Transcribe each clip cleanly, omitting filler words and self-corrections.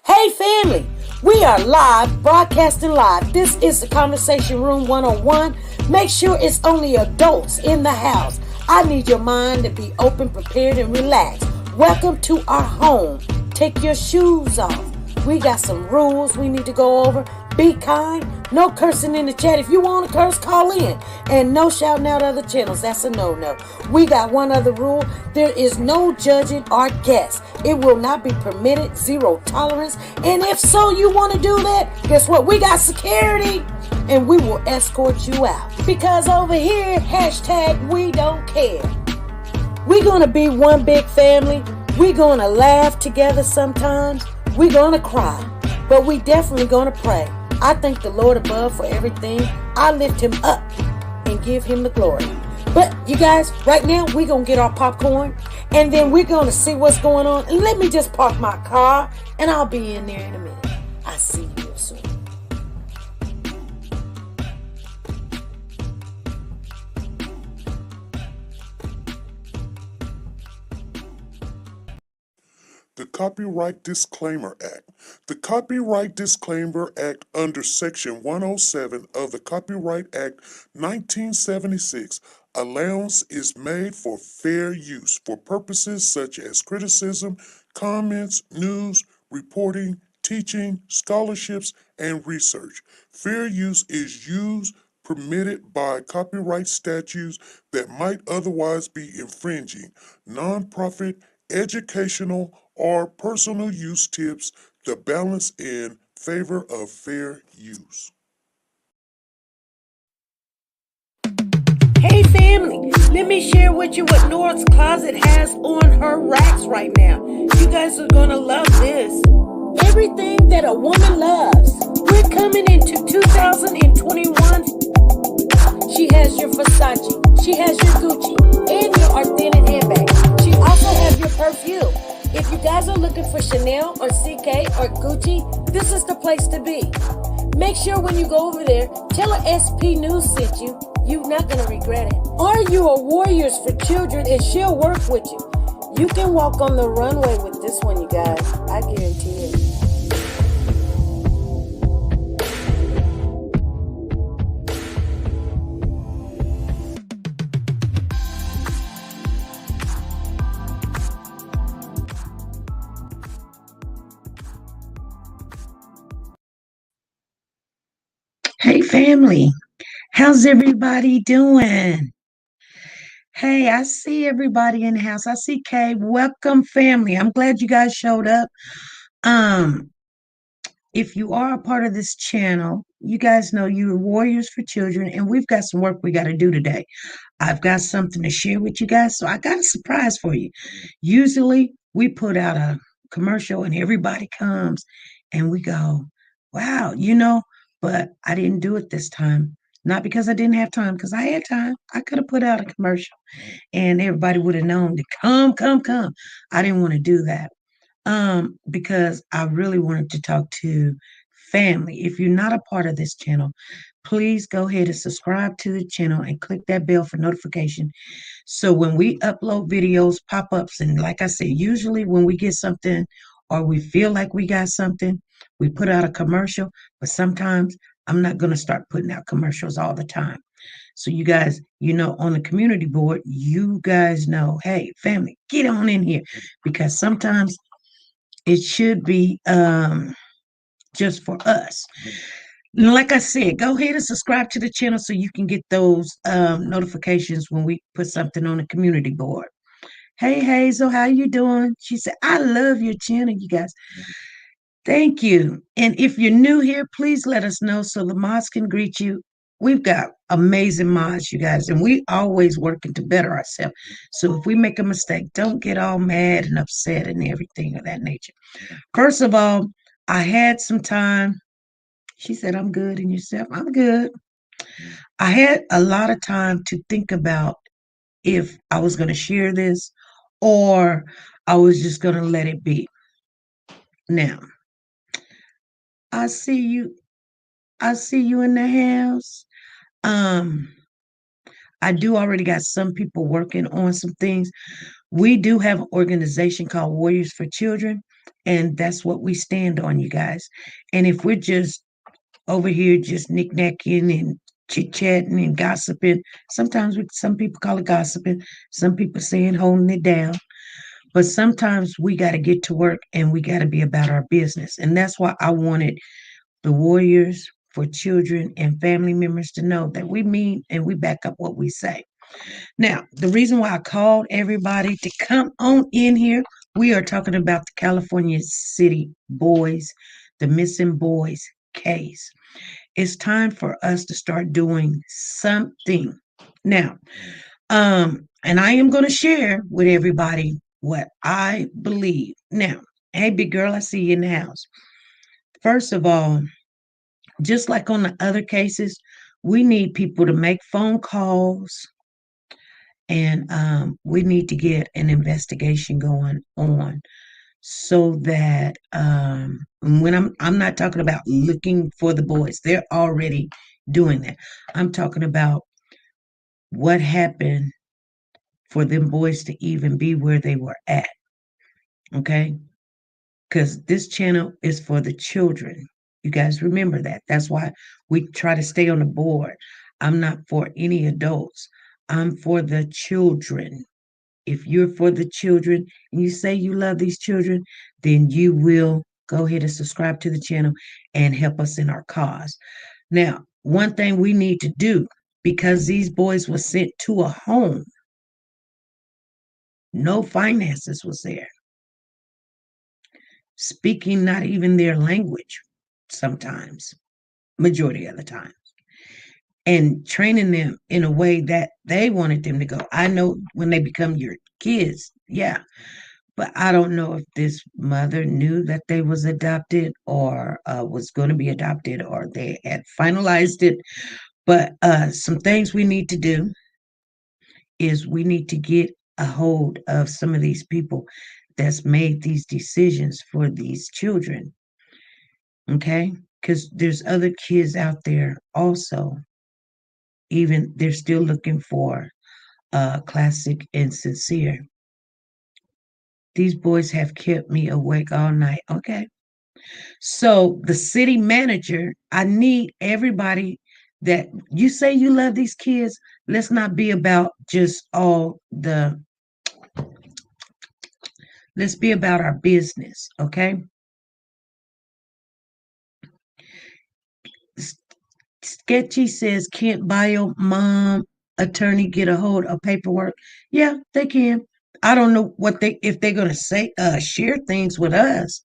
Hey family, we are live, broadcasting live. This is the Conversation Room 101. Make sure it's only adults in the house. I need your mind to be open, prepared, and relaxed. Welcome to our home. Take your shoes off. We got some rules we need to go over. Be kind. No cursing in the chat. If you want to curse, call in. And no shouting out other channels. That's a no-no. We got one other rule. There is no judging our guests. It will not be permitted. Zero tolerance. And if so, you want to do that, guess what? We got security. And we will escort you out. Because over here, hashtag we don't care. We're going to be one big family. We're going to laugh together sometimes. We're going to cry. But we definitely going to pray. I thank the Lord above for everything. I lift him up and give him the glory. But you guys, right now, we're going to get our popcorn. And then we're going to see what's going on. And let me just park my car. And I'll be in there in a minute. I'll see you real soon. The Copyright Disclaimer Act. The Copyright Disclaimer Act under Section 107 of the Copyright Act 1976, allowance is made for fair use for purposes such as criticism, comments, news, reporting, teaching, scholarships, and research. Fair use is used permitted by copyright statutes that might otherwise be infringing. Nonprofit, educational, or personal use tips the balance in favor of fair use. Hey family, let me share with you what Nora's closet has on her racks right now. You guys are gonna love this. Everything that a woman loves. We're coming into 2021. She has your Versace, she has your Gucci, and your authentic handbag. She also has your perfume. If you guys are looking for Chanel or CK or Gucci, this is the place to be. Make sure when you go over there, tell her SP News sent you. You're not going to regret it. Are you a Warriors for Children and she'll work with you? You can walk on the runway with this one, you guys. I guarantee it. Hey family, how's everybody doing? Hey, I see everybody in the house. I see Kay. Welcome family. I'm glad you guys showed up. Um, if you are a part of this channel, you guys know you're Warriors for Children, and we've got some work we got to do today. I've got something to share with you guys, so I got a surprise for you. Usually we put out a commercial and everybody comes and we go, wow, but I didn't do it this time. Not because I didn't have time, because I had time. I could have put out a commercial and everybody would have known to come, come, come. I didn't want to do that. Because I really wanted to talk to family. If you're not a part of this channel, please go ahead and subscribe to the channel and click that bell for notification. So when we upload videos, pop-ups, and like I said, usually when we get something or we feel like we got something, we put out a commercial, but sometimes I'm not going to start putting out commercials all the time. So you guys, on the community board, you guys know, hey, family, get on in here because sometimes it should be just for us. Like I said, go ahead and subscribe to the channel so you can get those notifications when we put something on the community board. Hey, Hazel, how you doing? She said, I love your channel, you guys. Thank you. And if you're new here, please let us know so the mods can greet you. We've got amazing mods, you guys, and we always working to better ourselves. So if we make a mistake, don't get all mad and upset and everything of that nature. First of all, I had some time. She said, I'm good. And yourself? I'm good. I had a lot of time to think about if I was going to share this or I was just going to let it be. Now, I see you. I see you in the house. I do already got some people working on some things. We do have an organization called Warriors for Children. And that's what we stand on, you guys. And if we're just over here just knickknacking and chit chatting and gossiping, sometimes some people call it gossiping, some people saying holding it down. But sometimes we got to get to work and we got to be about our business. And that's why I wanted the warriors for children and family members to know that we mean and we back up what we say. Now, the reason why I called everybody to come on in here, we are talking about the California City Boys, the missing boys case. It's time for us to start doing something. Now, and I am going to share with everybody what I believe. Now, hey, big girl, I see you in the house. First of all, just like on the other cases, we need people to make phone calls and we need to get an investigation going on so that when I'm not talking about looking for the boys, they're already doing that. I'm talking about what happened for them boys to even be where they were at. Okay? Because this channel is for the children. You guys remember that. That's why we try to stay on the board. I'm not for any adults. I'm for the children. If you're for the children and you say you love these children, then you will go ahead and subscribe to the channel and help us in our cause. Now, one thing we need to do, because these boys were sent to a home, no finances was there, speaking not even their language sometimes, majority of the time, and training them in a way that they wanted them to go. I know when they become your kids, yeah, but I don't know if this mother knew that they was adopted or was going to be adopted or they had finalized it. But some things we need to do is we need to get a hold of some of these people that's made these decisions for these children. Okay? Because there's other kids out there also, even they're still looking for classic and sincere. These boys have kept me awake all night. Okay. So the city manager, I need everybody that you say you love these kids. Let's not be about just all the, let's be about our business. Okay. Sketchy says, can't bio mom attorney get a hold of paperwork? Yeah, they can. I don't know what they if they're gonna say share things with us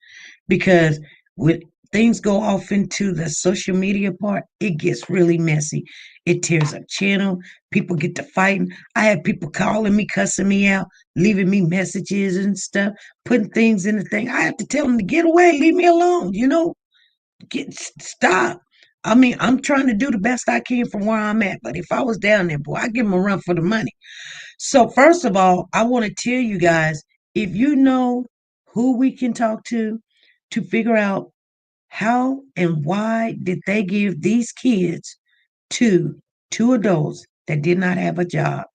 because with things go off into the social media part, it gets really messy. It tears up channel, people get to fighting. I have people calling me, cussing me out, leaving me messages and stuff, putting things in the thing. I have to tell them to get away, leave me alone, stop. I mean, I'm trying to do the best I can from where I'm at, but if I was down there, boy, I'd give them a run for the money. So, first of all, I want to tell you guys if you know who we can talk to figure out how and why did they give these kids to two adults that did not have a job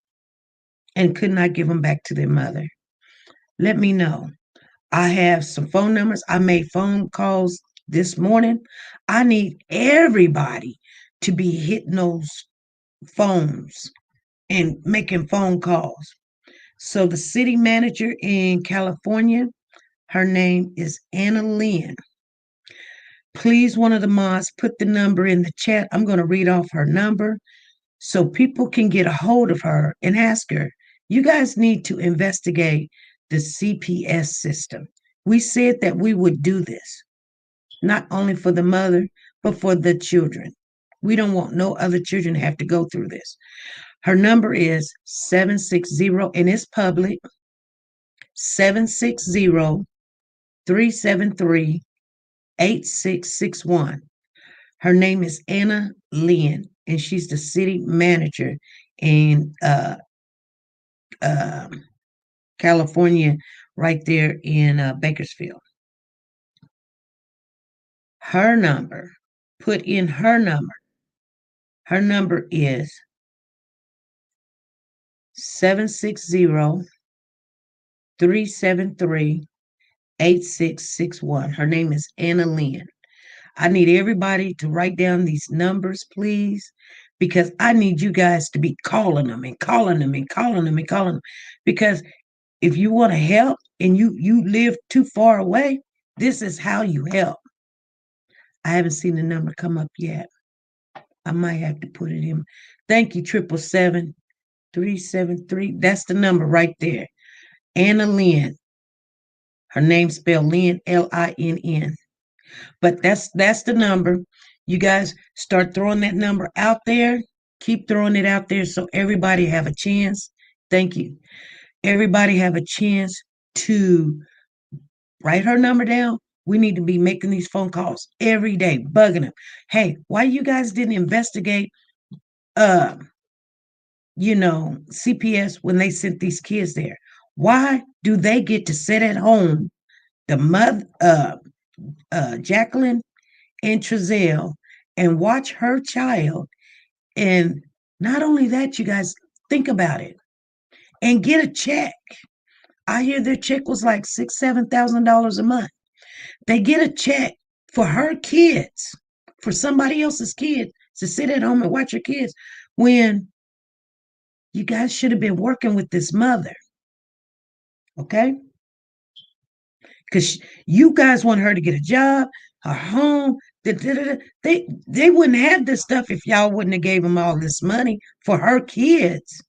and could not give them back to their mother, let me know. I have some phone numbers. I made phone calls this morning. I need everybody to be hitting those phones and making phone calls. So the city manager in California, her name is Anna Lynn. Please, one of the mods, put the number in the chat. I'm going to read off her number so people can get a hold of her and ask her, you guys need to investigate the CPS system. We said that we would do this, not only for the mother, but for the children. We don't want no other children to have to go through this. Her number is 760, and it's public, 760-373-8661. Her name is Anna Lynn, and she's the city manager in uh, California, right there in Bakersfield. Her number, put in her number. Her number is 760-373-8661. 8661. Her name is Anna Lynn. I need everybody to write down these numbers, please, because I need you guys to be calling them and calling them and calling them and calling them. Because if you want to help and you live too far away, this is how you help. I haven't seen the number come up yet. I might have to put it in. Thank you, 777-373. That's the number right there. Anna Lynn. Her name spelled Lynn, Linn. But that's the number. You guys start throwing that number out there. Keep throwing it out there so everybody have a chance. Thank you. Everybody have a chance to write her number down. We need to be making these phone calls every day, bugging them. Hey, why you guys didn't investigate uh CPS when they sent these kids there? Why do they get to sit at home, the mother Jacqueline and Trezell, and watch her child? And not only that, you guys think about it and get a check. I hear their check was like $6,000-$7,000 a month. They get a check for her kids, for somebody else's kid to sit at home and watch her kids when you guys should have been working with this mother. Okay? Because you guys want her to get a job, her home. They wouldn't have this stuff if y'all wouldn't have gave them all this money for her kids.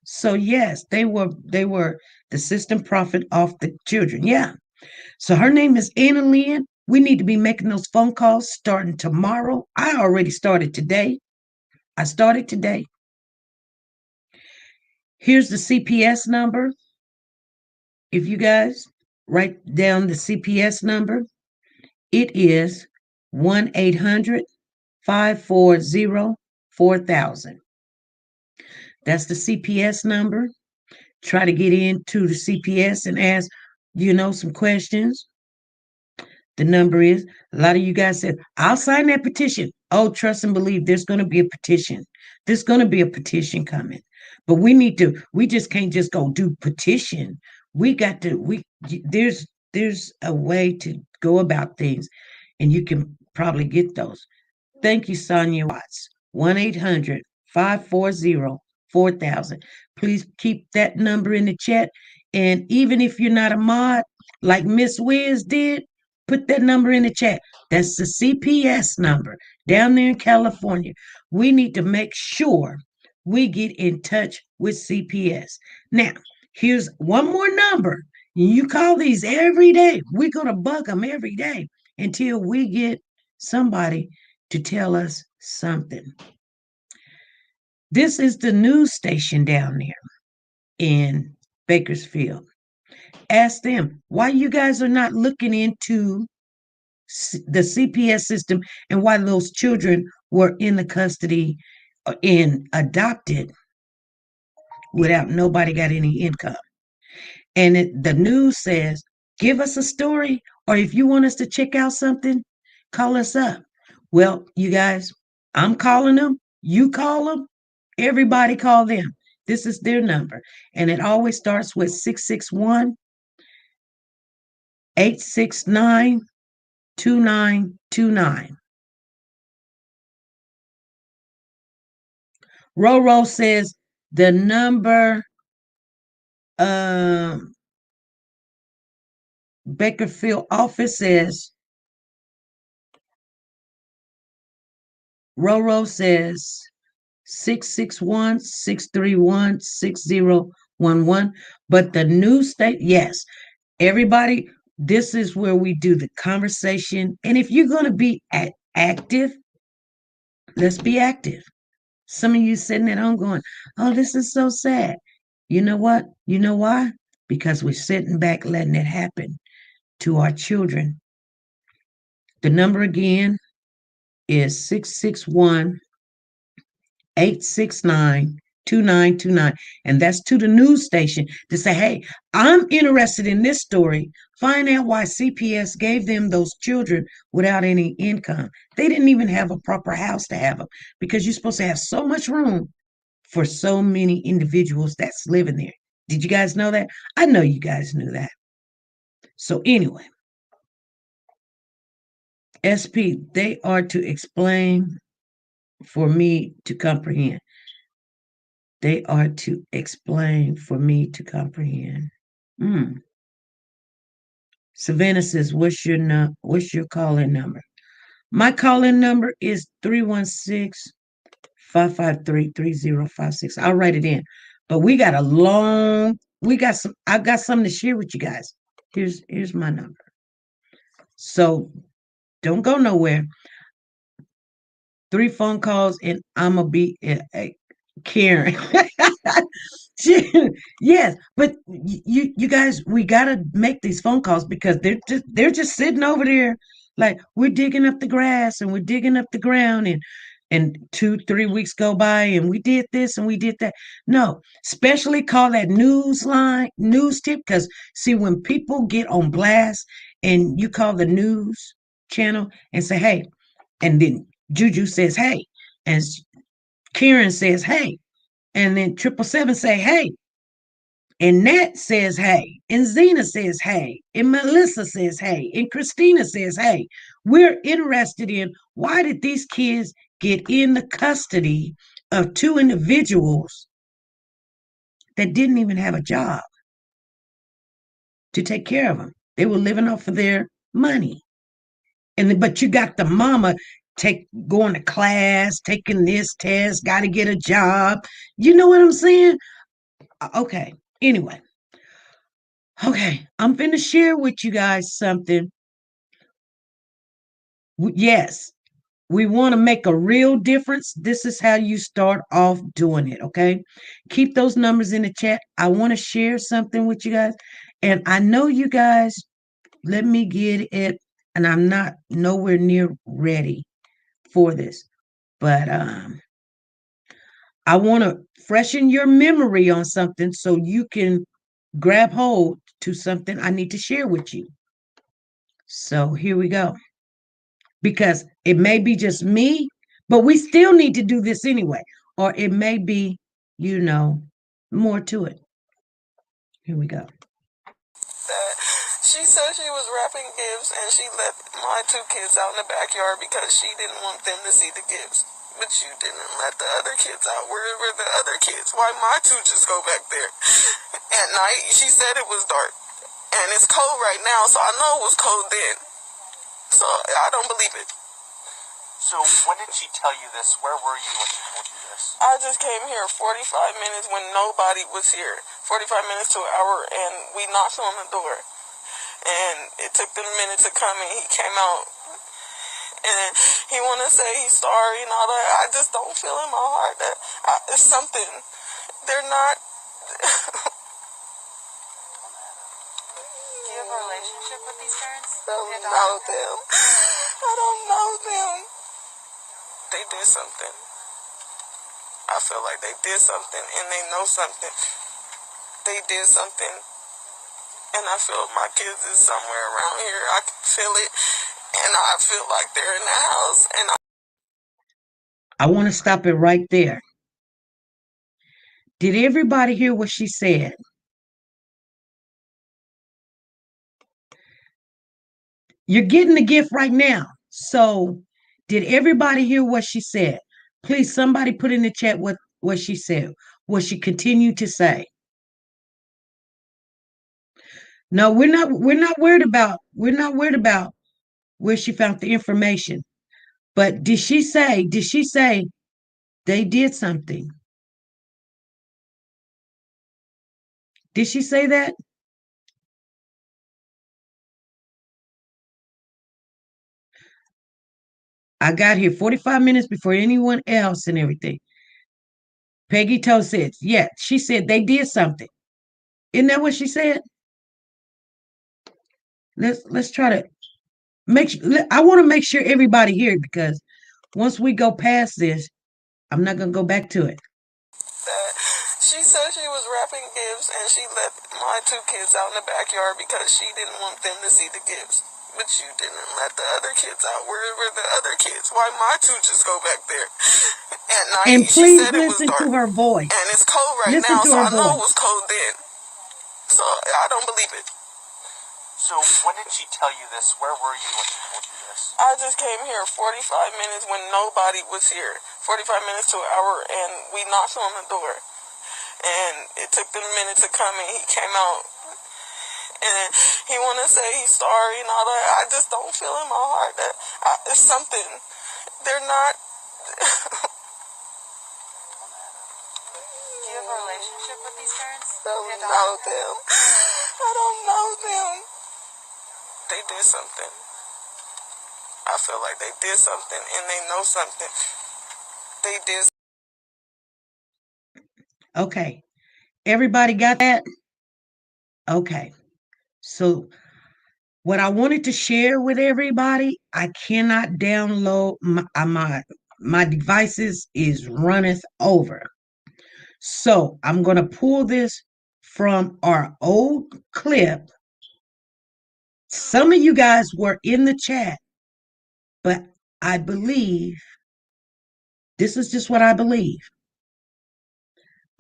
So yes, they were the system profit off the children. Yeah. So her name is Anna Lynn. We need to be making those phone calls starting tomorrow. I already started today. I started today. Here's the CPS number. If you guys write down the CPS number, it is 1-800-540-4000. That's the CPS number. Try to get into the CPS and ask, some questions. The number is, a lot of you guys said, I'll sign that petition. Oh, trust and believe there's going to be a petition. There's going to be a petition coming. But we just can't just go do petition. There's a way to go about things, and you can probably get those. Thank you, Sonia Watts. 1-800-540-4000. Please keep that number in the chat. And even if you're not a mod, like Miss Wiz did, put that number in the chat. That's the CPS number down there in California. We need to make sure we get in touch with CPS. Now, here's one more number. You call these every day. We're going to bug them every day until we get somebody to tell us something. This is the news station down there in Bakersfield. Ask them why you guys are not looking into the CPS system and why those children were in the custody and adopted without nobody got any income. And the news says, give us a story, or if you want us to check out something, call us up. Well, you guys, I'm calling them. You call them. Everybody call them. This is their number. And it always starts with 661-869-2929. Roro says the number Bakersfield office says, Roro says 661-631-6011. But the new state, yes, everybody, this is where we do the conversation. And if you're going to be active, let's be active. Some of you sitting at home going, oh, this is so sad. You know what? You know why? Because we're sitting back letting it happen to our children. The number again is 661-869-2929. And that's to the news station to say, hey, I'm interested in this story. Find out why CPS gave them those children without any income. They didn't even have a proper house to have them because you're supposed to have so much room for so many individuals that's living there. Did you guys know that? I know you guys knew that. So anyway, SP, they are to explain for me to comprehend. They are to explain for me to comprehend. Savannah says, what's your call-in number? My call-in number is 316-553-3056. I'll write it in. But I've got something to share with you guys. Here's my number. So don't go nowhere. 3 phone calls and I'm gonna be Karen. Yes, but you guys, we gotta make these phone calls because they're just sitting over there like we're digging up the grass and we're digging up the ground and 2-3 weeks go by and we did this and we did that. No, especially call that news tip, because see, when people get on blast and you call the news channel and say, hey, and then Juju says, hey, and Karen says, hey, and then 777 say, hey, and Nat says, hey, and Zena says, hey, and Melissa says, hey, and Christina says, hey. We're interested in why did these kids get in the custody of 2 individuals that didn't even have a job to take care of them? They were living off of their money. But you got the mama going to class, taking this test, got to get a job. You know what I'm saying? Okay. Anyway. Okay. I'm going to share with you guys something. Yes. We want to make a real difference. This is how you start off doing it. Okay. Keep those numbers in the chat. I want to share something with you guys. And I know you guys, let me get it. And I'm not nowhere near ready for this. But I want to freshen your memory on something so you can grab hold to something I need to share with you. So here we go. Because it may be just me, but we still need to do this anyway. Or it may be, more to it. Here we go. She said she was wrapping gifts and she let my 2 kids out in the backyard because she didn't want them to see the gifts. But you didn't let the other kids out. Where were the other kids? Why my 2 just go back there? At night, she said it was dark. And it's cold right now, so I know it was cold then. So I don't believe it. So when did she tell you this? Where were you when she told you this? I just came here 45 minutes when nobody was here. 45 minutes to an hour, and we knocked on the door. And it took them a minute to come, and he came out. And he want to say he's sorry and all that. I just don't feel in my heart that it's something. They're not. Do you have a relationship with these parents? I don't know them. I don't know them. They did something. I feel like they did something, and they know something. They did something. And I feel my kids is somewhere around here. I can feel it. And I feel like they're in the house. And I want to stop it right there. Did everybody hear what she said? You're getting the gift right now. So, did everybody hear what she said? Please, somebody put in the chat what she said, what she continued to say. No, we're not worried about where she found the information. But did she say they did something? Did she say that? I got here 45 minutes before anyone else and everything. Peggy Toe said, yeah, she said they did something. Isn't that what she said? Let's try to I want to make sure everybody here, because once we go past this, I'm not going to go back to it. She said she was wrapping gifts and she let my 2 kids out in the backyard because she didn't want them to see the gifts. But you didn't let the other kids out. Where were the other kids? Why my 2 just go back there? At night, and please she said listen it was dark. to her voice. And it's cold right now, so I know it was cold then. So I don't believe it. So when did she tell you this? Where were you when she told you this? I just came here 45 minutes when nobody was here. 45 minutes to an hour, and we knocked on the door. And it took them a minute to come, and he came out. And he want to say he's sorry and all that. I just don't feel in my heart that it's something. They're not. Do you have a relationship with these parents? I don't know them. I don't know them. They did something. I feel like they did something, and they know something. They did. Okay. Everybody got that? Okay. So what I wanted to share with everybody, I cannot download my devices is runneth over. So I'm going to pull this from our old clip. Some of you guys were in the chat, but I believe this is just what I believe.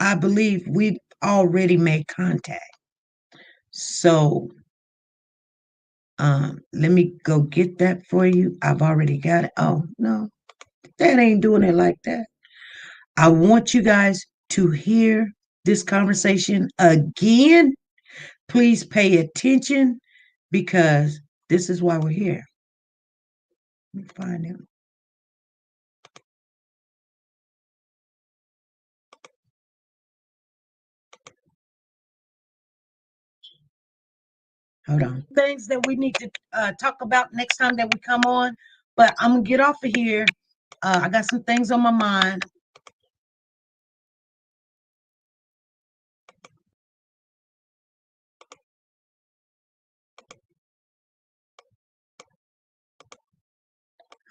I believe we've already made contact. So let me go get that for you. I've already got it. Oh, no, that ain't doing it like that. I want you guys to hear this conversation again. Please pay attention because this is why we're here. Let me find it. Hold on. Things that we need to talk about next time that we come on, but I'm gonna get off of here. I got some things on my mind.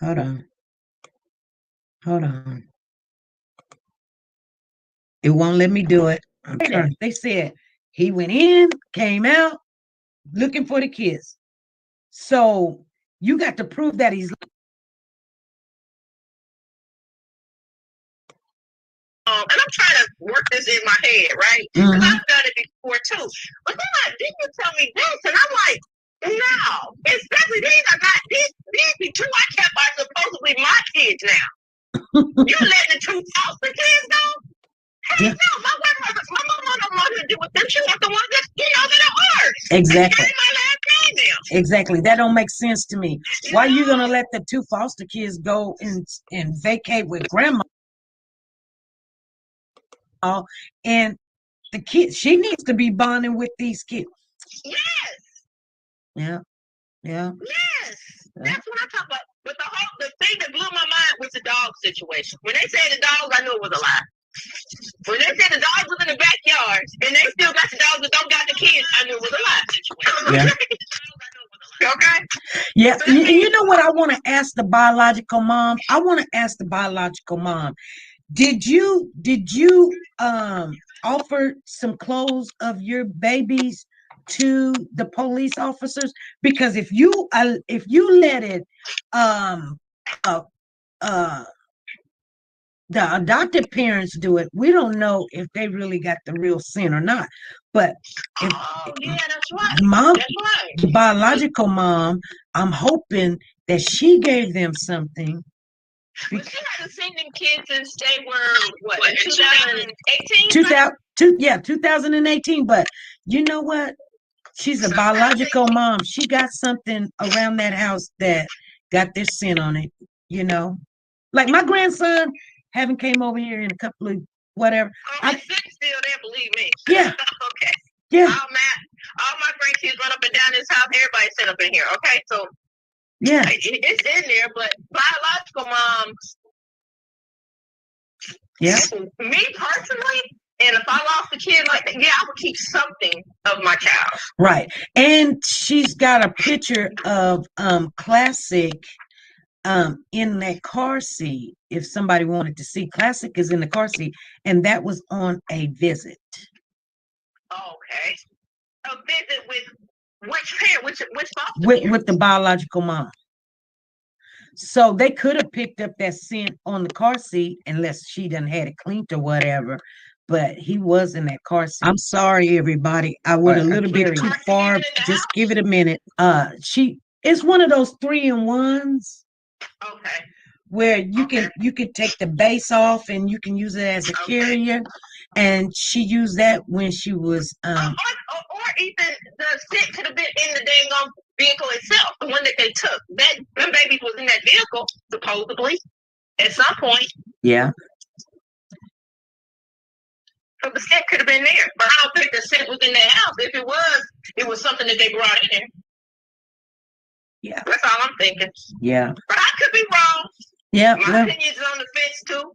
Hold on. Hold on. It won't let me do it. Okay. They said he went in, came out, looking for the kids. So you got to prove that he's. And I'm trying to work this in my head, right? Because I've done it before too. But then didn't you tell me this? And I'm like, no, especially these are not these two I kept are supposedly my kids now. You letting the two foster kids go? Hey, no, my mom don't want to do with them. She wants the ones that that are hers. Exactly. My last name now. Exactly. That don't make sense to me. Why are you gonna let the two foster kids go and vacate with grandma? And the kids, she needs to be bonding with these kids. Yes. Yeah. Yeah. Yes. That's what I'm talking about. But the thing that blew my mind was the dog situation. When they said the dogs, I knew it was a lie. When they said the dogs was in the backyard and they still got the dogs that don't got the kids, I knew it was a lie situation. Yeah. Okay. Yeah. You know what I want to ask the biological mom? I want to ask the biological mom. Did you offer some clothes of your babies to the police officers? Because if you let it the adopted parents do it, we don't know if they really got the real sin or not. But if yeah, that's right. Mom, that's right. The biological mom, I'm hoping that she gave them something. But she hasn't seen them kids since they were what 2018? 2018. But you know what? She's a biological mom. She got something around that house that got their sin on it. You know, like my grandson haven't came over here in a couple of whatever. Oh, his son's still there, believe me. Yeah. Okay. Yeah. All my grandkids run up and down this house. Everybody's set up in here. Okay, so yeah, it's in there. But biological moms. Yeah. Me personally, and if I lost a kid like that, yeah, I would keep something of my child. Right. And she's got a picture of Classic in that car seat. If somebody wanted to see, Classic is in the car seat, and that was on a visit. Okay. A visit with which parent? Which foster with the biological mom. So they could have picked up that scent on the car seat unless she done had it cleaned or whatever. but he was in that car seat. I'm sorry, everybody. I went a little bit too far. Just give it a minute. It's one of those 3-in-1s. Okay. Where you can take the base off and you can use it as a carrier, and she used that when she was or even the stick could have been in the dang on vehicle itself, the one that they took. That them babies was in that vehicle supposedly at some point. Yeah. So the stick could have been there, but I don't think the stick was in their house. If it was something that they brought in there. Yeah, that's all I'm thinking. Yeah, but I could be wrong. Yeah, my opinion's on the fence too.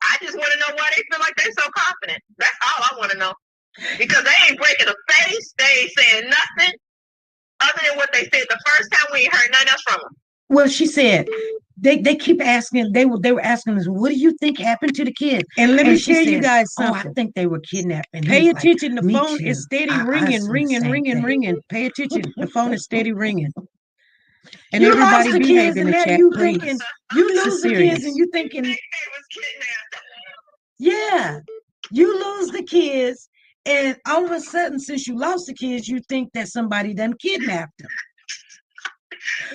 I just want to know why they feel like they're so confident. That's all I want to know. Because they ain't breaking a face, they ain't saying nothing other than what they said the first time. We ain't heard nothing else from them. Well, she said they keep asking. They were asking us, "What do you think happened to the kids?" And let me tell you guys something. Oh, I think they were kidnapped. And pay attention. The phone is steady ringing. Pay attention. The phone is steady ringing. And you everybody lost the kids in the chat, you please. Thinking you lose the kids and you thinking, yeah, you lose the kids, and all of a sudden, since you lost the kids, you think that somebody done kidnapped them.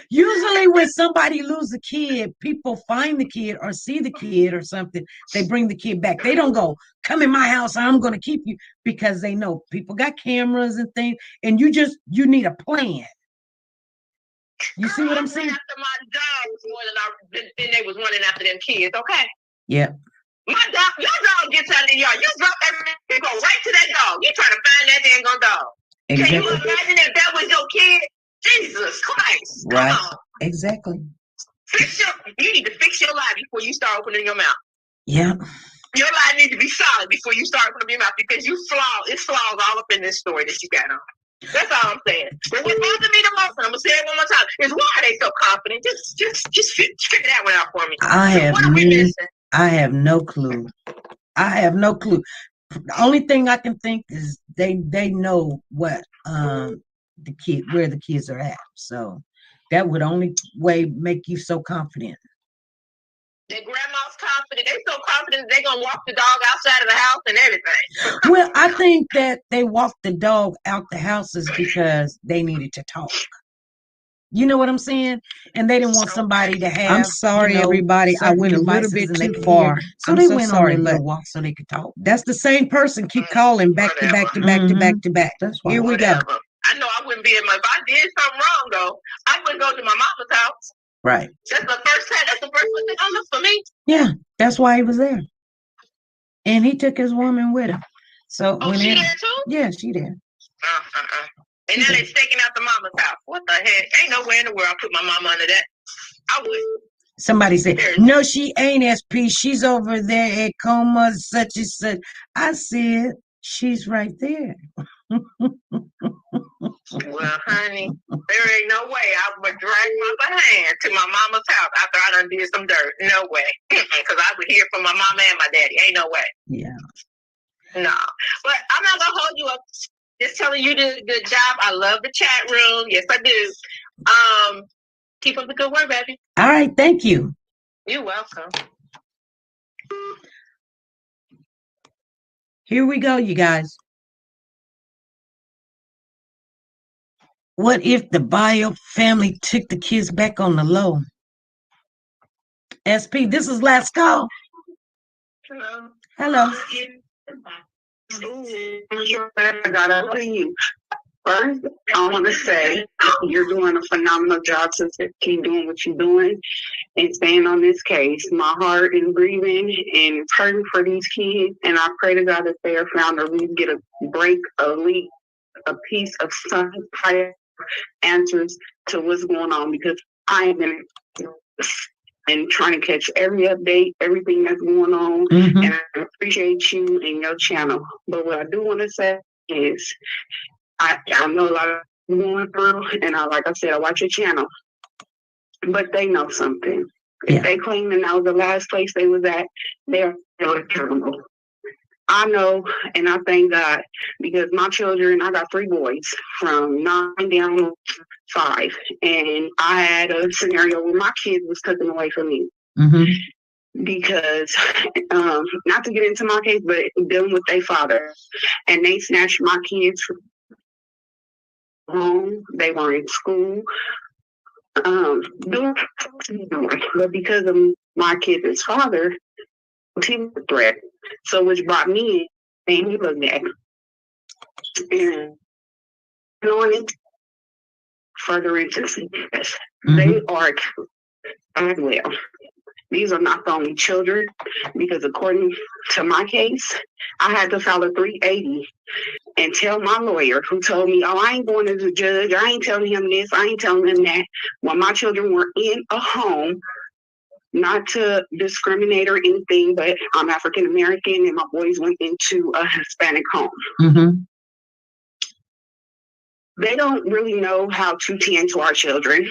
Usually, when somebody loses a kid, people find the kid or see the kid or something. They bring the kid back. They don't go, "Come in my house, I'm going to keep you," because they know people got cameras and things, and you need a plan. You see what I'm saying? After my dogs more than they was running after them kids. Okay. Yeah. My dog, your dog gets out of the yard. You drop everything, you go right to that dog. You trying to find that dang on dog. Exactly. Can you imagine if that was your kid? Jesus Christ. Right. Come on. Exactly. You need to fix your life before you start opening your mouth. Yeah. Your life needs to be solid before you start opening your mouth, because it's flaws all up in this story that you got on. That's all I'm saying. But what bothers me the most, and I'm gonna say it one more time, is why are they so confident? Just figure that one out for me. What are we missing? I have no clue. The only thing I can think is they know what where the kids are at. So that would only way make you so confident. Their grandma's confident. They so confident they're gonna walk the dog outside of the house and everything. Well, I think that they walked the dog out the houses because they needed to talk. You know what I'm saying? And they didn't want somebody to have. I'm sorry, everybody. I went a little bit too far. So they went on a little walk so they could talk. That's the same person keep calling back to back to back to back to back. That's why. Here we go. I know I wouldn't be in if I did something wrong though, I wouldn't go to my mama's house. Right. That's the first thing on this for me. Yeah, that's why he was there. And he took his woman with him. So she there too? Yeah, she there. And then they staking out the mama's house. What the heck? Ain't nowhere in the world I put my mama under that. I would. Somebody said, "No, she ain't SP. She's over there at Coma, such and such." I said, "She's right there." Well, honey, there ain't no way I would drag my behind to my mama's house after I done did some dirt. No way. Because I would hear from my mama and my daddy. Ain't no way. Yeah. No. But I'm not going to hold you up. Just telling you did a good job. I love the chat room. Yes, I do. Keep up the good work, baby. All right. Thank you. You're welcome. Here we go, you guys. What if the Bio family took the kids back on the low? SP, this is last call. Hello. Hello. I got up to you. First, I want to say you're doing a phenomenal job, sister. Keep doing what you're doing and staying on this case. My heart is grieving and it's hurting for these kids, and I pray to God that they are found, or at least get a break, a piece of some type of answers to what's going on, because I've been and trying to catch every update, everything that's going on, and I appreciate you and your channel. But what I do want to say is, I know a lot of going through, and like I said, I watch your channel, but they know something. If they claim that was the last place they was at, they're accountable. I know, and I thank God, because my children, I got 3 boys from 9 down to 5, and I had a scenario where my kids was taken away from me. because, not to get into my case, but dealing with their father, and they snatched my kids from home. They were in school, doing, but because of my kid's father, he was a threat. So, which brought me in, and he looked at, and going into further into this, they are as well. These are not the only children, because according to my case, I had to file a 380 and tell my lawyer, who told me, oh, I ain't going to the judge, I ain't telling him this, I ain't telling him that, when my children were in a home, not to discriminate or anything, but I'm African American and my boys went into a Hispanic home. They don't really know how to tend to our children.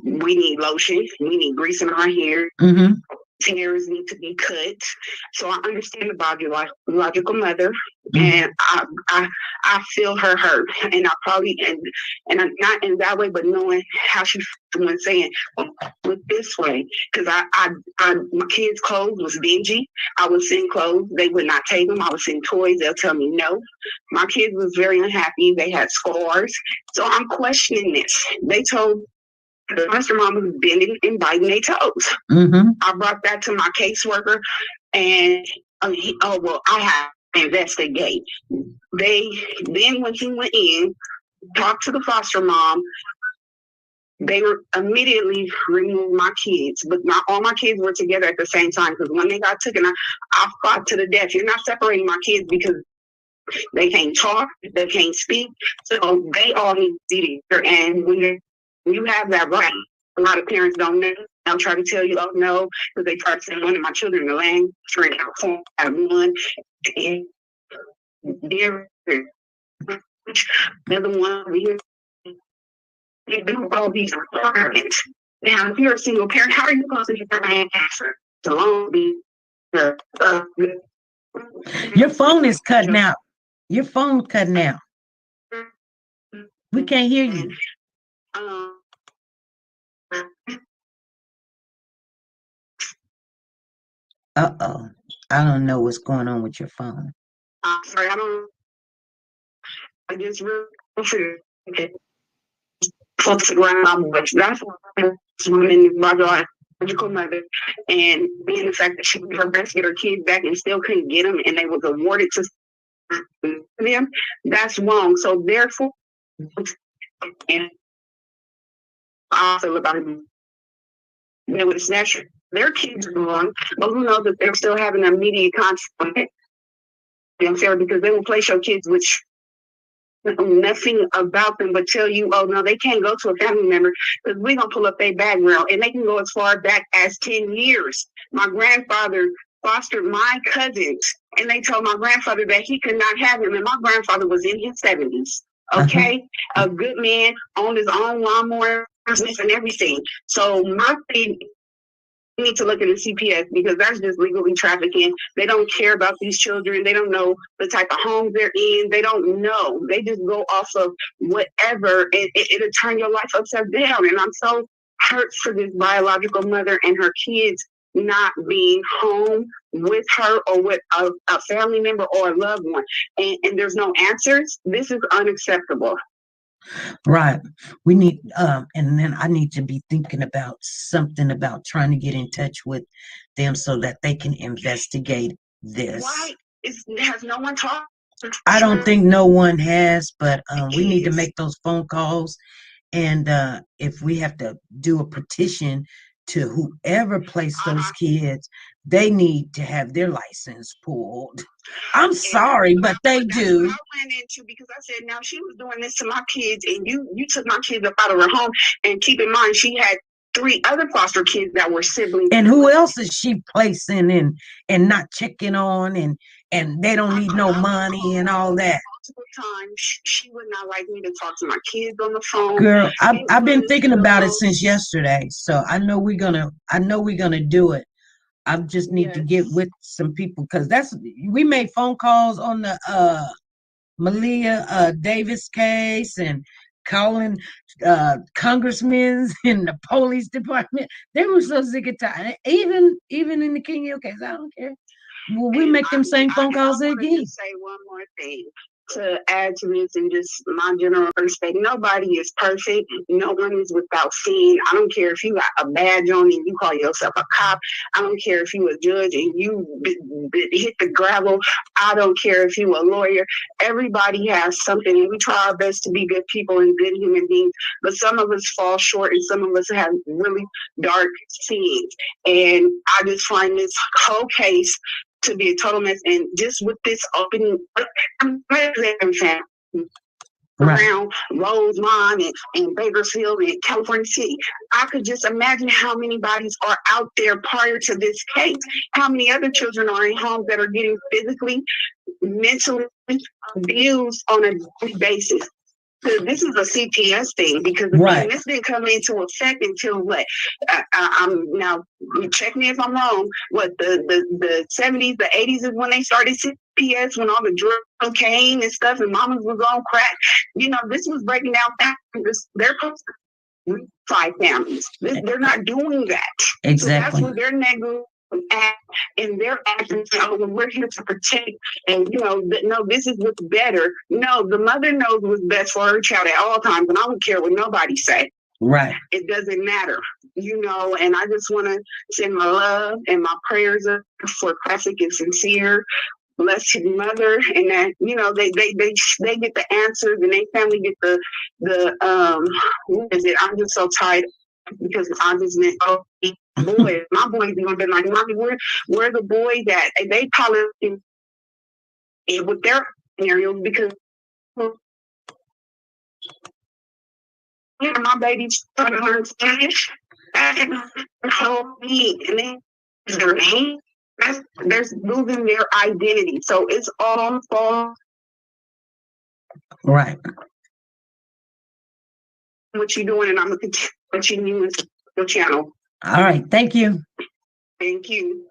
We need lotion. We need grease in our hair. Hairs need to be cut. So I understand the biological mother, and I feel her hurt, and I probably and I'm not in that way, but knowing how she was saying, look this way, because I my kids' clothes was dingy. I would send clothes, they would not take them. I would send toys, they'll tell me no. My kids was very unhappy. They had scars, so I'm questioning this. They told the foster mom was bending and biting their toes. I brought that to my caseworker, and I have to investigate. Then when he went in, talked to the foster mom, they were immediately removed my kids, but not all my kids were together at the same time, because when they got taken, I fought to the death. You're not separating my kids because they can't talk, they can't speak, so they all need to see together. And when you have that right, a lot of parents don't know. They'll try to tell you, oh no, because they try to send one of my children to land straight out at one, and they're the one over here. They do all these requirements. Now, if you're a single parent, how are you going to get your answer? Your phone is cutting out. Your phone's cutting out. We can't hear you. Uh-oh. I don't know what's going on with your phone. Sorry, I just really folks around, but that's women, my biological mother, and being the fact that she was her best to get her kids back and still couldn't get them, and they was awarded to them, that's wrong. So therefore, and I feel about them, they would snatch their kids are gone, but who knows if they're still having immediate consequence. Because they will place your kids, which nothing about them but tell you, oh no, they can't go to a family member because we're gonna pull up their background, and they can go as far back as 10 years. My grandfather fostered my cousins, and they told my grandfather that he could not have him, and my grandfather was in his 70s. Okay, a good man, owned his own lawnmower business and everything. So my thing, you need to look at the CPS, because that's just legally trafficking. They don't care about these children. They don't know the type of homes they're in. They don't know. They just go off of whatever, and it'll turn your life upside down. And I'm so hurt for this biological mother and her kids not being home with her or with a family member or a loved one. And there's no answers. This is unacceptable. Right. We need, and then I need to be thinking about something about trying to get in touch with them so that they can investigate this. Why has no one talked? I don't think no one has, but we need to make those phone calls. And if we have to do a petition to whoever placed those kids, they need to have their license pulled. I'm sorry, but they do. I went into, because I said, now she was doing this to my kids, and you took my kids up out of her home. And keep in mind, she had 3 other foster kids that were siblings. And who else is she placing in and not checking on, and they don't need no money and all that? Multiple times, she would not like me to talk to my kids on the phone. Girl, I've been thinking about it since yesterday, so I know we're gonna do it. I just need to get with some people, because we made phone calls on the Malia Davis case, and calling congressmen and the police department. They were so sick and tired. Even in the King Hill case, I don't care. Will we make them same phone calls again? Just say one more thing to add to this and just my general perspective. Nobody is perfect. No one is without sin. I don't care if you got a badge on and you call yourself a cop. I don't care if you a judge and you hit the gravel. I don't care if you a lawyer. Everybody has something, and we try our best to be good people and good human beings. But some of us fall short, and some of us have really dark sins. And I just find this whole case to be a total mess. And just with this opening, I'm around Rosemont and Bakersfield and California City, I could just imagine how many bodies are out there prior to this case. How many other children are in homes that are getting physically, mentally abused on a daily basis. This is a CPS thing because again, this didn't come into effect until what? I'm now check me if I'm wrong. What the 70s, the 80s is when they started CPS, when all the drug cocaine and stuff, and mamas was on crack. You know, this was breaking down families. They're supposed to 5 families. They're not doing that. Exactly. So that's what their negligence act and their actions. We're here to protect, and no, this is what's better. No, the mother knows what's best for her child at all times, and I don't care what nobody say. Right. It doesn't matter, and I just want to send my love and my prayers up for Classic and Sincere. Bless his mother, and that they get the answers, and they family get the what is it? I'm just so tired because I just meant boys. My boys gonna be like, Mommy, where the boys at? And they probably with their scenarios because my baby's trying to learn Spanish. And then their name. They're losing their identity. So it's all on the phone. Right. What you doing, and I'm gonna continue your channel. All right. Thank you. Thank you.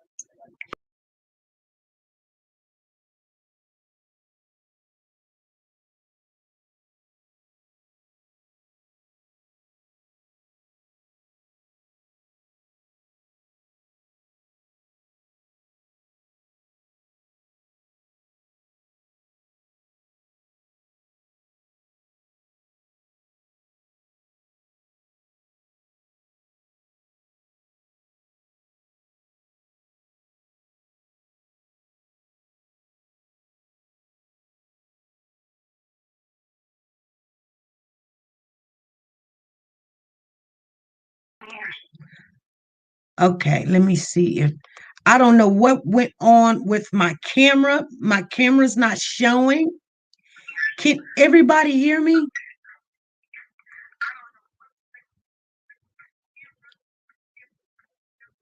Okay, let me see if I don't know what went on with my camera. My camera's not showing. Can everybody hear me?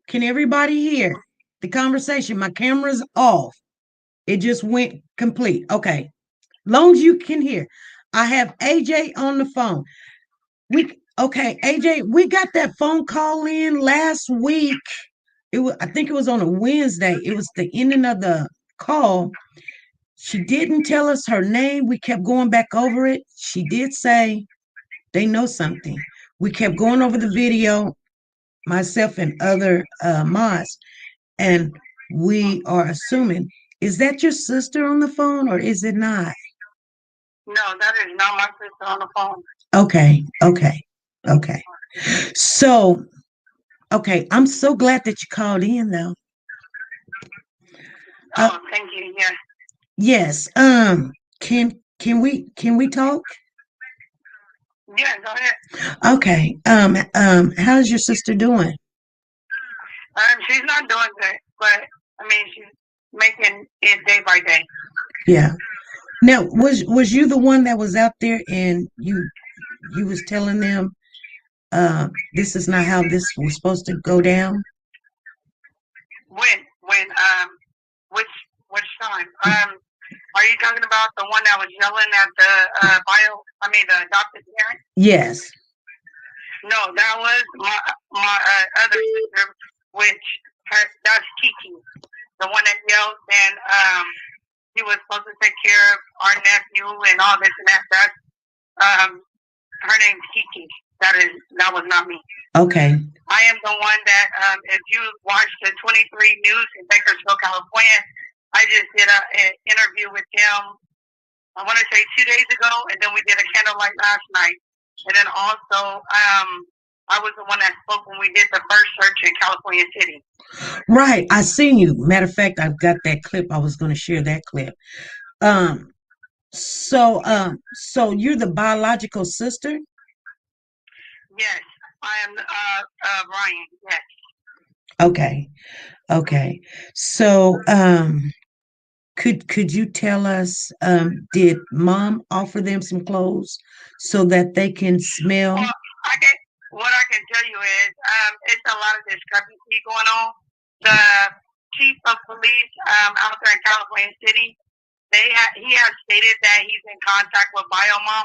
Can everybody hear the conversation? My camera's off. It just went complete. Okay. Long as you can hear. I have AJ on the phone. Okay, AJ, we got that phone call in last week. I think it was on a Wednesday. It was the ending of the call. She didn't tell us her name. We kept going back over it. She did say they know something. We kept going over the video, myself and other mods, and we are assuming, is that your sister on the phone or is it not? No, that is not my sister on the phone. Okay. So, okay, I'm so glad that you called in, though. Thank you. Yeah. Yes. Can we talk? Yeah, go ahead. Okay. How's your sister doing? She's not doing good, but I mean, she's making it day by day. Yeah. Now, was you the one that was out there and you was telling them this is not how this was supposed to go down? When which time? Are you talking about the one that was yelling at the adopted parent? Yes. No, that was my other sister, that's Kiki, the one that yelled, and he was supposed to take care of our nephew and all this and that. That's name's Kiki. That was not me. Okay. I am the one that, if you watch the 23 News in Bakersfield, California, I just did an interview with them, I want to say 2 days ago, and then we did a candlelight last night. And then also, I was the one that spoke when we did the first search in California City. Right. I seen you. Matter of fact, I've got that clip. I was going to share that clip. So you're the biological sister? Yes, I am Ryan. Yes. Okay. So could you tell us, did mom offer them some clothes so that they can smell? Well, what I can tell you is it's a lot of discrepancy going on. The chief of police out there in California City, he has stated that he's in contact with Biomom,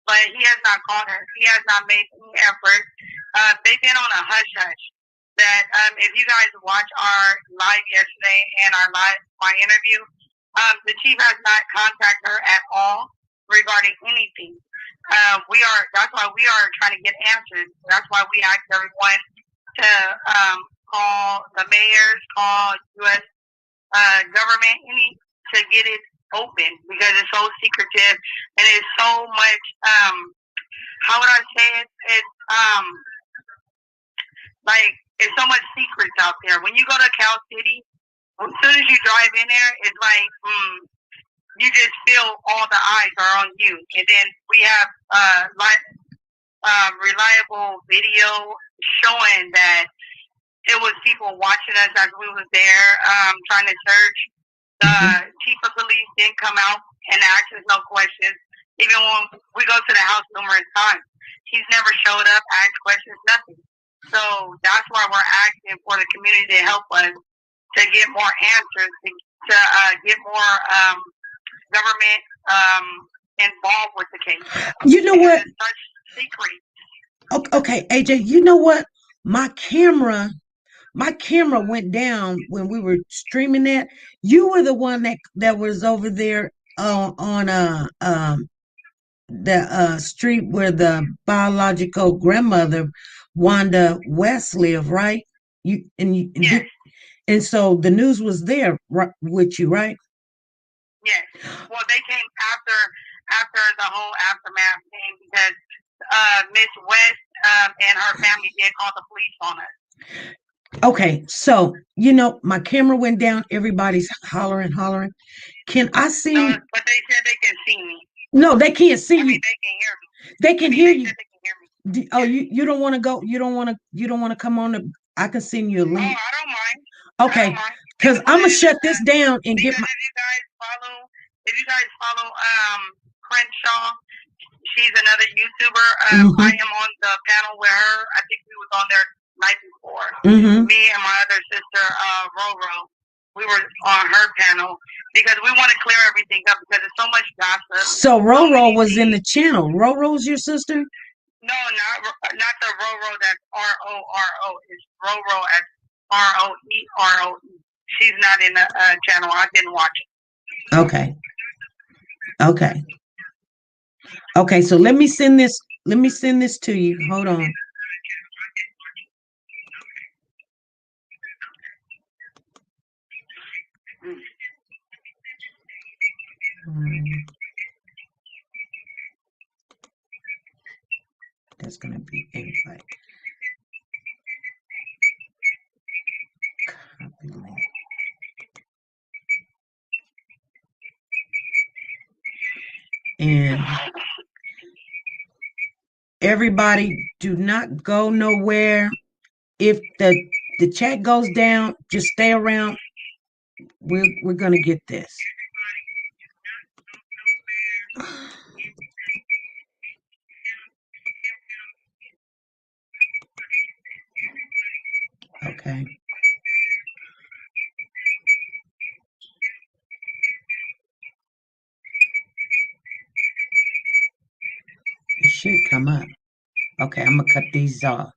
but he has not called her. He has not made any effort. They've been on a hush hush. That if you guys watch our live yesterday and my interview, the chief has not contacted her at all regarding anything. That's why we are trying to get answers. That's why we ask everyone to call the mayors, call U.S. Government, to get it open, because it's so secretive and it's so much. How would I say it? It's like it's so much secrets out there. When you go to Cal City, as soon as you drive in there, it's like you just feel all the eyes are on you. And then we have reliable video showing that it was people watching us as we was there trying to search. The chief of police didn't come out and ask us no questions. Even when we go to the house numerous times, he's never showed up, asked questions, nothing. So that's why we're asking for the community to help us to get more answers, to get more government involved with the case. You know what? It's such secret. Okay, AJ, you know what? My camera went down when we were streaming that. You were the one that was over there on the street where the biological grandmother Wanda West lived, right? Yes. And so the news was there with you, right? Yes. Well, they came after the whole aftermath came, because Miss West and her family did call the police on us. Okay, so my camera went down. Everybody's hollering. Can I see? No, but they said they can see me. No, they can't see you. They can hear me. They can hear you. They can hear me. Oh, you don't want to go? You don't want to come on I can send you a link. Oh, I don't mind. Okay, because I'm gonna shut this down and get my. If you guys follow Crenshaw, she's another YouTuber. I am on the panel with her. I think we was on there night before. Me and my other sister, Roro, we were on her panel because we want to clear everything up because there's so much gossip. So Roro was in the channel. Roro's your sister? No, not the Roro that's RORO. It's Roro as ROEROE. She's not in the channel. I didn't watch it. Okay, so let me send this to you. Hold on. That's gonna be invite. Copy link. And everybody, do not go nowhere. If the chat goes down, just stay around. We're gonna get this. Okay. It should come up. Okay, I'm gonna cut these off.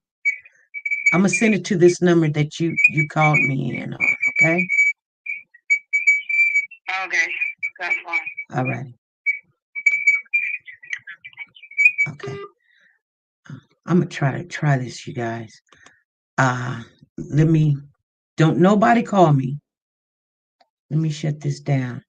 I'm gonna send it to this number that you called me in on. Okay. Okay, that's fine. All right. Okay. I'm gonna try this, you guys. Let me don't nobody call me. Let me shut this down.